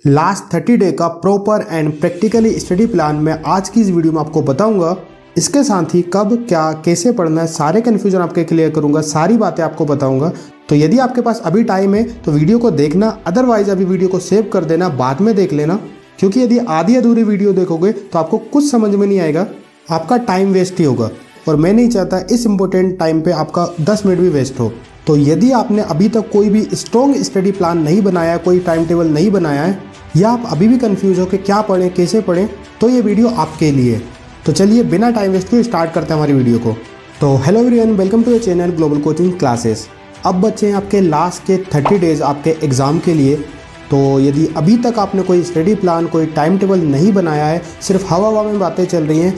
Last 30 day का proper and practically study plan मैं आज की इस वीडियो में आपको बताऊंगा। इसके साथ ही कब क्या कैसे पढ़ना है सारे कन्फ्यूजन आपके क्लियर करूंगा, सारी बातें आपको बताऊंगा। तो यदि आपके पास अभी टाइम है तो वीडियो को देखना, अदरवाइज अभी वीडियो को सेव कर देना, बाद में देख लेना, क्योंकि यदि आधी अधूरी वीडियो देखोगे तो आपको कुछ समझ में नहीं आएगा, आपका टाइम वेस्ट ही होगा और मैं नहीं चाहता इस इम्पोर्टेंट टाइम पे आपका 10 मिनट भी वेस्ट हो। तो यदि आपने अभी तक कोई भी स्ट्रॉन्ग स्टडी प्लान नहीं बनाया है, कोई टाइम टेबल नहीं बनाया है, या आप अभी भी कंफ्यूज हो कि क्या पढ़ें कैसे पढ़ें, तो ये वीडियो आपके लिए है। तो चलिए बिना टाइम वेस्ट किए स्टार्ट करते हैं हमारी वीडियो को। तो hello everyone, welcome to the channel global coaching classes. अब बच्चे हैं आपके लास्ट के 30 डेज़ आपके एग्ज़ाम के लिए। तो यदि अभी तक आपने कोई स्टडी प्लान, कोई टाइम टेबल नहीं बनाया है, सिर्फ हवा में बातें चल रही हैं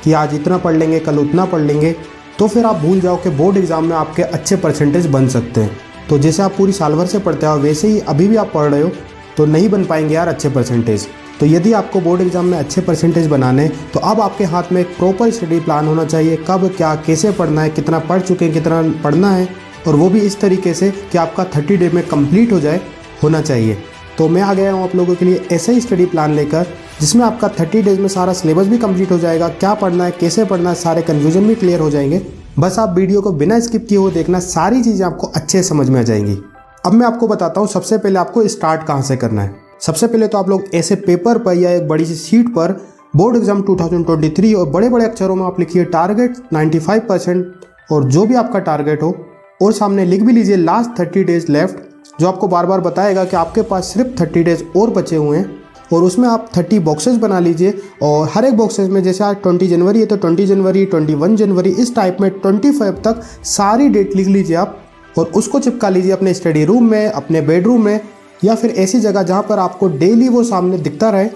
कि आज इतना पढ़ लेंगे, कल उतना पढ़ लेंगे, तो फिर आप भूल जाओ कि बोर्ड एग्ज़ाम में आपके अच्छे परसेंटेज बन सकते हैं। तो जैसे आप पूरी साल भर से पढ़ते हो वैसे ही अभी भी आप पढ़ रहे हो तो नहीं बन पाएंगे यार अच्छे परसेंटेज। तो यदि आपको बोर्ड एग्जाम में अच्छे परसेंटेज बनाने तो अब आपके हाथ में एक प्रॉपर स्टडी प्लान होना चाहिए। कब क्या कैसे पढ़ना है, कितना पढ़ चुके हैं, कितना पढ़ना है, और वो भी इस तरीके से कि आपका 30 डे में कंप्लीट हो जाए, होना चाहिए। तो मैं आ गया हूँ आप लोगों के लिए ऐसे ही स्टडी प्लान लेकर, जिसमें आपका 30 डेज़ में सारा सिलेबस भी कंप्लीट हो जाएगा, क्या पढ़ना है कैसे पढ़ना है सारे कन्फ्यूजन भी क्लियर हो जाएंगे। बस आप वीडियो को बिना स्किप किए हुए देखना, सारी चीज़ें आपको अच्छे समझ में आ जाएंगी। अब मैं आपको बताता हूँ सबसे पहले आपको स्टार्ट कहाँ से करना है। सबसे पहले तो आप लोग ऐसे पेपर पर या एक बड़ी सी शीट पर बोर्ड एग्जाम 2023 और बड़े बड़े अक्षरों में आप लिखिए टारगेट 95% और जो भी आपका टारगेट हो, और सामने लिख भी लीजिए लास्ट 30 डेज़ लेफ्ट, जो आपको बार बार बताएगा कि आपके पास सिर्फ 30 डेज़ और बचे हुए हैं। और उसमें आप 30 बॉक्सेस बना लीजिए और हर एक बॉक्सेस में जैसे आज 20 जनवरी है तो 20 जनवरी, 21 जनवरी, इस टाइप में 25 तक सारी डेट लिख लीजिए आप और उसको चिपका लीजिए अपने स्टडी रूम में, अपने बेडरूम में, या फिर ऐसी जगह जहाँ पर आपको डेली वो सामने दिखता रहे।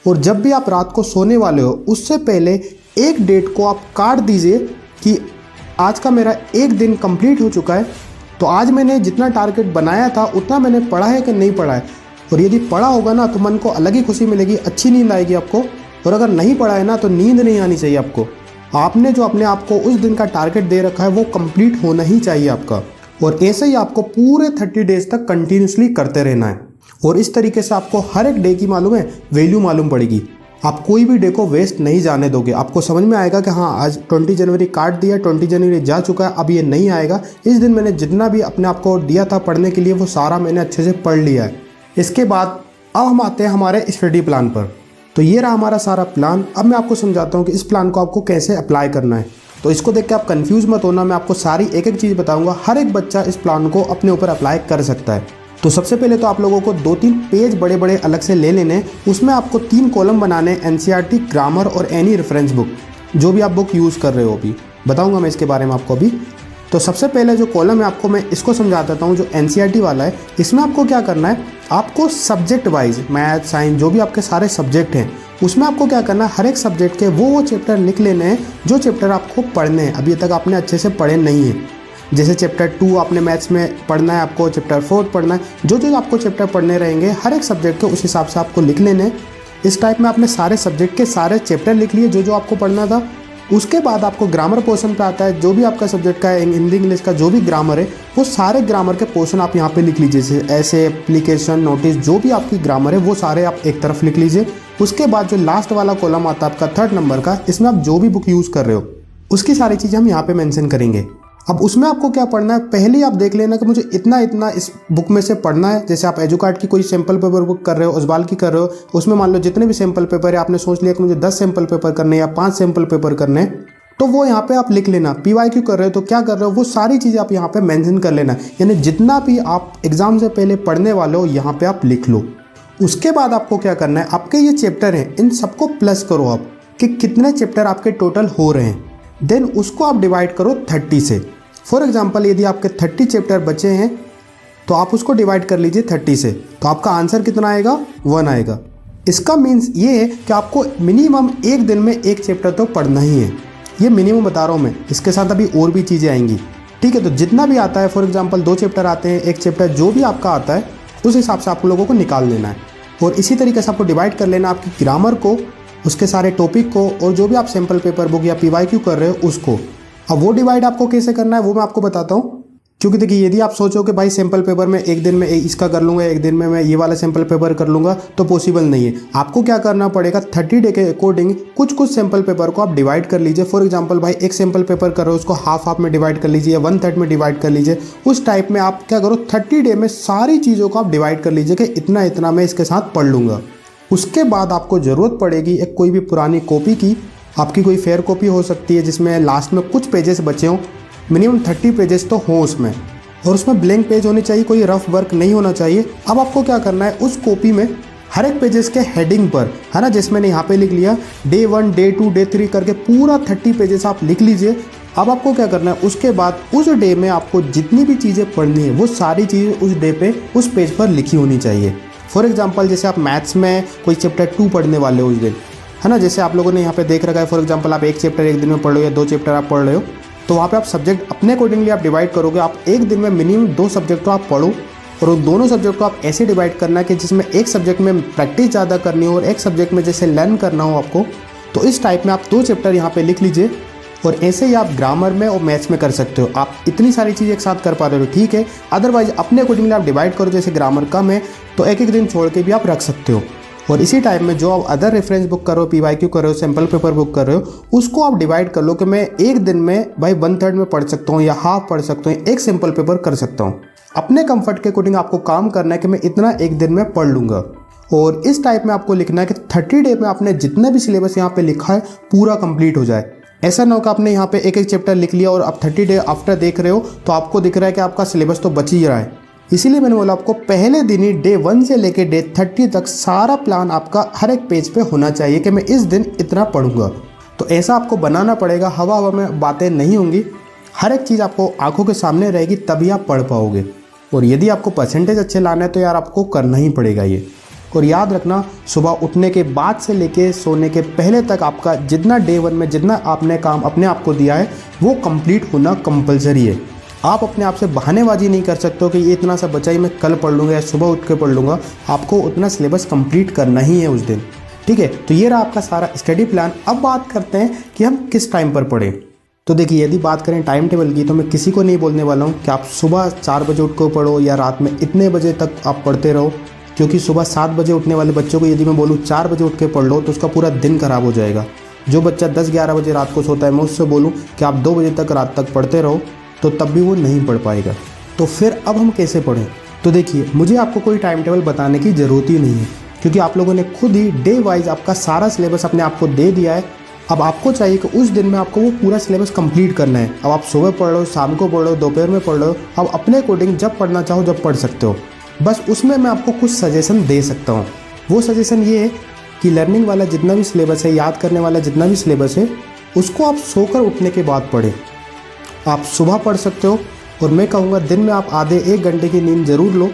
और जब भी आप रात को सोने वाले हो उससे पहले एक डेट को आप काट दीजिए कि आज का मेरा एक दिन कंप्लीट हो चुका है, तो आज मैंने जितना टारगेट बनाया था उतना मैंने पढ़ा है कि नहीं पढ़ा है। और यदि पढ़ा होगा ना तो मन को अलग ही खुशी मिलेगी, अच्छी नींद आएगी आपको। और अगर नहीं पढ़ा है ना तो नींद नहीं आनी चाहिए आपको। आपने जो अपने आप को उस दिन का टारगेट दे रखा है वो कंप्लीट होना ही चाहिए आपका, और ऐसे ही आपको पूरे 30 डेज़ तक कंटिन्यूसली करते रहना है। और इस तरीके से आपको हर एक डे की मालूम है वैल्यू मालूम पड़ेगी। आप कोई भी डे को वेस्ट नहीं जाने दोगे। आपको समझ में आएगा कि हाँ आज 20 जनवरी काट दिया, 20 जनवरी जा चुका है, अब ये नहीं आएगा। इस दिन मैंने जितना भी अपने आप को दिया था पढ़ने के लिए वो सारा मैंने अच्छे से पढ़ लिया है। इसके बाद अब हम आते हैं हमारे स्टडी प्लान पर। तो ये रहा हमारा सारा प्लान। अब मैं आपको समझाता हूँ कि इस प्लान को आपको कैसे अप्लाई करना है। तो इसको देख के आप कंफ्यूज मत होना, मैं आपको सारी एक एक चीज़ बताऊंगा। हर एक बच्चा इस प्लान को अपने ऊपर अप्लाई कर सकता है। तो सबसे पहले तो आप लोगों को 2-3 पेज बड़े बड़े अलग से ले लेने। उसमें आपको 3 कॉलम बनाने, एनसीईआरटी, ग्रामर और एनी रेफरेंस बुक, जो भी आप बुक यूज़ कर रहे हो। अभी बताऊंगा मैं इसके बारे में आपको अभी। तो सबसे पहले जो कॉलम है आपको मैं इसको समझा देता हूँ, जो एनसीईआरटी वाला है। इसमें आपको क्या करना है, आपको सब्जेक्ट वाइज मैथ, साइंस, जो भी आपके सारे सब्जेक्ट हैं, उसमें आपको क्या करना है, हर एक सब्जेक्ट के वो चैप्टर लिख लेने हैं जो चैप्टर आपको पढ़ने हैं, अभी तक आपने अच्छे से पढ़े नहीं हैं। जैसे चैप्टर 2 आपने मैथ्स में पढ़ना है, आपको चैप्टर 4 पढ़ना है, जो आपको चैप्टर पढ़ने रहेंगे हर एक सब्जेक्ट के उस हिसाब से आपको लिख लेने। इस टाइप में आपने सारे सब्जेक्ट के सारे चैप्टर लिख लिए जो आपको पढ़ना था। उसके बाद आपको ग्रामर पोर्शन पे आता है, जो भी आपका सब्जेक्ट का है, हिंदी इंग्लिश का जो भी ग्रामर है, वो सारे ग्रामर के पोर्शन आप यहाँ पे लिख लीजिए। जैसे ऐसे, एप्लीकेशन, नोटिस, जो भी आपकी ग्रामर है वो सारे आप एक तरफ लिख लीजिए। उसके बाद जो लास्ट वाला कॉलम आता है आपका 3rd नंबर का, इसमें आप जो भी बुक यूज़ कर रहे हो उसकी सारी चीज़ें हम यहाँ पे मेंशन करेंगे। अब उसमें आपको क्या पढ़ना है, पहले ही आप देख लेना कि मुझे इतना इतना इस बुक में से पढ़ना है। जैसे आप एजुकार्ट की कोई सैम्पल पेपर बुक कर रहे हो, उसबाल की कर रहे हो, उसमें मान लो जितने भी सैम्पल पेपर है आपने सोच लिया कि मुझे 10 सैम्पल पेपर करने या 5 सैम्पल पेपर करने, तो वो यहाँ पे आप लिख लेना। पीवाईक्यू कर रहे हो तो क्या कर रहे हो, वो सारी चीज़ें आप यहाँ पे मेंशन कर लेना। यानी जितना भी आप एग्जाम से पहले पढ़ने वाले हो यहाँ पे आप लिख लो। उसके बाद आपको क्या करना है, आपके ये चैप्टर हैं इन सबको प्लस करो आप कि कितने चैप्टर आपके टोटल हो रहे हैं। देन उसको आप डिवाइड करो 30 से। फॉर एग्जाम्पल यदि आपके 30 चैप्टर बचे हैं तो आप उसको डिवाइड कर लीजिए 30 से, तो आपका आंसर कितना आएगा, 1 आएगा। इसका मीन्स ये है कि आपको मिनिमम एक दिन में एक चैप्टर तो पढ़ना ही है। ये मिनिमम बता रहा हूँ मैं, इसके साथ अभी और भी चीज़ें आएंगी। ठीक है, तो जितना भी आता है, फॉर एग्जांपल 2 चैप्टर आते हैं, एक चैप्टर जो भी आपका आता है उस हिसाब से आप लोगों को निकाल लेना है। और इसी तरीके से आपको डिवाइड कर लेना आपकी ग्रामर को, उसके सारे टॉपिक को, और जो भी आप सैम्पल पेपर बुक या पीवाईक्यू कर रहे हो उसको। अब वो डिवाइड आपको कैसे करना है वो मैं आपको बताता हूँ। क्योंकि देखिए यदि आप सोचो कि भाई सैम्पल पेपर में एक दिन में इसका कर लूँगा, एक दिन में मैं ये वाला सैम्पल पेपर कर लूँगा, तो पॉसिबल नहीं है। आपको क्या करना पड़ेगा, 30 डे के अकॉर्डिंग कुछ सैम्पल पेपर को आप डिवाइड कर लीजिए। फॉर एग्जांपल भाई एक सैम्पल पेपर कर रहे हो, उसको हाफ में डिवाइड कर लीजिए या 1/3 में डिवाइड कर लीजिए। उस टाइप में आप क्या करो, 30 डे में सारी चीज़ों को आप डिवाइड कर लीजिए कि इतना मैं इसके साथ पढ़ लूँगा। उसके बाद आपको ज़रूरत पड़ेगी एक कोई भी पुरानी कॉपी की। आपकी कोई फेयर कॉपी हो सकती है जिसमें लास्ट में कुछ पेजेस बचे हों, मिनिमम 30 पेजेस तो हों उसमें, और उसमें ब्लैंक पेज होने चाहिए, कोई रफ वर्क नहीं होना चाहिए। अब आपको क्या करना है, उस कॉपी में हर एक पेजेस के हेडिंग पर, है ना, जैसे मैंने यहाँ पे लिख लिया डे 1 डे 2 डे 3 करके पूरा 30 पेजेस आप लिख लीजिए। अब आपको क्या करना है, उसके बाद उस डे में आपको जितनी भी चीज़ें पढ़नी है वो सारी चीज़ें उस डे पे उस पेज पर लिखी होनी चाहिए। फॉर एग्जाम्पल जैसे आप मैथ्स में कोई चैप्टर 2 पढ़ने वाले हो उस दिन, है ना, जैसे आप लोगों ने यहाँ पे देख रखा है। फॉर एग्जाम्पल आप एक चैप्टर एक दिन में पढ़ रहे हो या 2 चैप्टर आप पढ़ रहे हो, तो वहाँ पे आप सब्जेक्ट अपने अकॉर्डिंगली आप डिवाइड करोगे। आप एक दिन में मिनिमम 2 सब्जेक्ट तो आप पढ़ो, और उन दोनों सब्जेक्ट को आप ऐसे डिवाइड करना है कि जिसमें एक सब्जेक्ट में प्रैक्टिस ज़्यादा करनी हो और एक सब्जेक्ट में जैसे लर्न करना हो आपको। तो इस टाइप में आप 2 चैप्टर यहाँ पे लिख लीजिए, और ऐसे ही आप ग्रामर में और मैथ्स में कर सकते हो। आप इतनी सारी चीज़ एक साथ कर पा रहे हो, ठीक है। अदरवाइज अपने अकॉर्डिंगली आप डिवाइड करो, जैसे ग्रामर कम है तो एक दिन छोड़ के भी आप रख सकते हो। और इसी टाइम में जो आप अदर रेफरेंस बुक कर रहे हो, PYQ कर रहे हो, सैम्पल पेपर बुक कर रहे हो, उसको आप डिवाइड कर लो कि मैं एक दिन में भाई 1/3 में पढ़ सकता हूँ या हाफ पढ़ सकता हूँ, एक सैम्पल पेपर कर सकता हूँ। अपने कंफर्ट के अकॉर्डिंग आपको काम करना है कि मैं इतना एक दिन में पढ़ लूँगा। और इस टाइप में आपको लिखना है कि 30 डे में आपने जितना भी सिलेबस यहाँ पे लिखा है पूरा कंप्लीट हो जाए। ऐसा ना हो कि आपने यहाँ पे एक चैप्टर लिख लिया और आप 30 डे आफ्टर देख रहे हो तो आपको दिख रहा है कि आपका सिलेबस तो बच ही रहा है। इसीलिए मैंने बोला आपको पहले दिन ही डे 1 से लेकर डे 30 तक सारा प्लान आपका हर एक पेज पे होना चाहिए कि मैं इस दिन इतना पढ़ूंगा। तो ऐसा आपको बनाना पड़ेगा, हवा में बातें नहीं होंगी, हर एक चीज़ आपको आंखों के सामने रहेगी, तभी आप पढ़ पाओगे। और यदि आपको परसेंटेज अच्छे लाना है तो यार आपको करना ही पड़ेगा ये। और याद रखना, सुबह उठने के बाद से लेके सोने के पहले तक आपका जितना डे 1 में जितना आपने काम अपने आप को दिया है वो कंप्लीट होना कंपलसरी है। आप अपने आप से बहानेबाजी नहीं कर सकते हो कि ये इतना सा बचा ही मैं कल पढ़ लूँगा या सुबह उठ के पढ़ लूँगा। आपको उतना सिलेबस कंप्लीट करना ही है उस दिन, ठीक है। तो ये रहा आपका सारा स्टडी प्लान। अब बात करते हैं कि हम किस टाइम पर पढ़ें। तो देखिए यदि बात करें टाइम टेबल की, तो मैं किसी को नहीं बोलने वाला हूँ कि आप सुबह 4 बजे उठ कर पढ़ो या रात में इतने बजे तक आप पढ़ते रहो, क्योंकि सुबह 7 बजे उठने वाले बच्चों को यदि मैं बोलूँ 4 बजे उठ के पढ़ लो तो उसका पूरा दिन खराब हो जाएगा। जो बच्चा 10-11 बजे रात को सोता है, मैं उससे बोलूँ कि आप 2 बजे तक रात तक पढ़ते रहो तो तब भी वो नहीं पढ़ पाएगा। तो फिर अब हम कैसे पढ़ें? तो देखिए मुझे आपको कोई टाइम टेबल बताने की ज़रूरत ही नहीं है, क्योंकि आप लोगों ने खुद ही डे वाइज आपका सारा सिलेबस अपने आप को दे दिया है। अब आपको चाहिए कि उस दिन में आपको वो पूरा सिलेबस कंप्लीट करना है। अब आप सुबह पढ़ लो, शाम को पढ़ लो, दोपहर में पढ़ लो, अब अपने अकॉर्डिंग जब पढ़ना चाहो जब पढ़ सकते हो। बस उसमें मैं आपको कुछ सजेशन दे सकता हूँ। वो सजेशन ये है कि लर्निंग वाला जितना भी सिलेबस है, याद करने वाला जितना भी सिलेबस है, उसको आप सोकर उठने के बाद पढ़ें। आप सुबह पढ़ सकते हो, और मैं कहूँगा दिन में आप आधे 1 घंटे की नींद ज़रूर लो।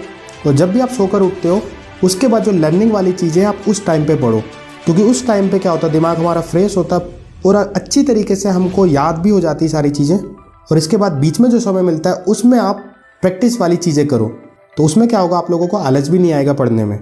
और जब भी आप सोकर उठते हो उसके बाद जो लर्निंग वाली चीज़ें आप उस टाइम पे पढ़ो, क्योंकि उस टाइम पे क्या होता है, दिमाग हमारा फ्रेश होता है और अच्छी तरीके से हमको याद भी हो जाती है सारी चीज़ें। और इसके बाद बीच में जो समय मिलता है उसमें आप प्रैक्टिस वाली चीज़ें करो, तो उसमें क्या होगा, आप लोगों को आलस भी नहीं आएगा पढ़ने में।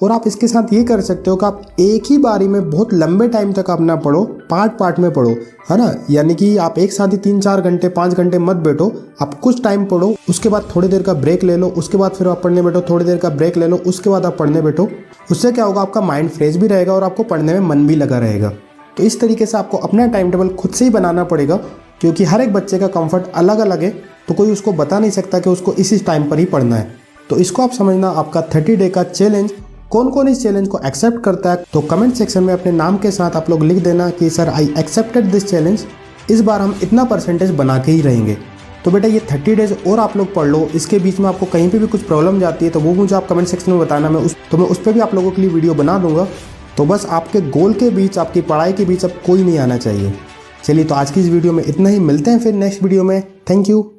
और आप इसके साथ ये कर सकते हो कि आप एक ही बारी में बहुत लंबे टाइम तक आप ना पढ़ो, पार्ट में पढ़ो, है ना। यानी कि आप एक साथ ही 3-4 घंटे 5 घंटे मत बैठो, आप कुछ टाइम पढ़ो, उसके बाद थोड़ी देर का ब्रेक ले लो, उसके बाद फिर आप पढ़ने बैठो, थोड़ी देर का ब्रेक ले लो, उसके बाद आप पढ़ने बैठो। उससे क्या होगा, आपका माइंड फ्रेश भी रहेगा और आपको पढ़ने में मन भी लगा रहेगा। तो इस तरीके से आपको अपना टाइम टेबल खुद से ही बनाना पड़ेगा, क्योंकि हर एक बच्चे का कंफर्ट अलग अलग है, तो कोई उसको बता नहीं सकता कि उसको इसी टाइम पर ही पढ़ना है। तो इसको आप समझना आपका 30 डे का चैलेंज। कौन कौन इस चैलेंज को एक्सेप्ट करता है, तो कमेंट सेक्शन में अपने नाम के साथ आप लोग लिख देना कि sir I accepted this challenge. इस बार हम इतना परसेंटेज बना के ही रहेंगे। तो बेटा ये 30 डेज और आप लोग पढ़ लो। इसके बीच में आपको कहीं पे भी कुछ प्रॉब्लम जाती है तो वो मुझे आप कमेंट सेक्शन में बताना, मैं उस पर भी आप लोगों के लिए वीडियो बना दूंगा। तो बस आपके गोल के बीच, आपकी पढ़ाई के बीच अब कोई नहीं आना चाहिए। चलिए तो आज की इस वीडियो में इतना ही, मिलते हैं फिर नेक्स्ट वीडियो में। Thank you.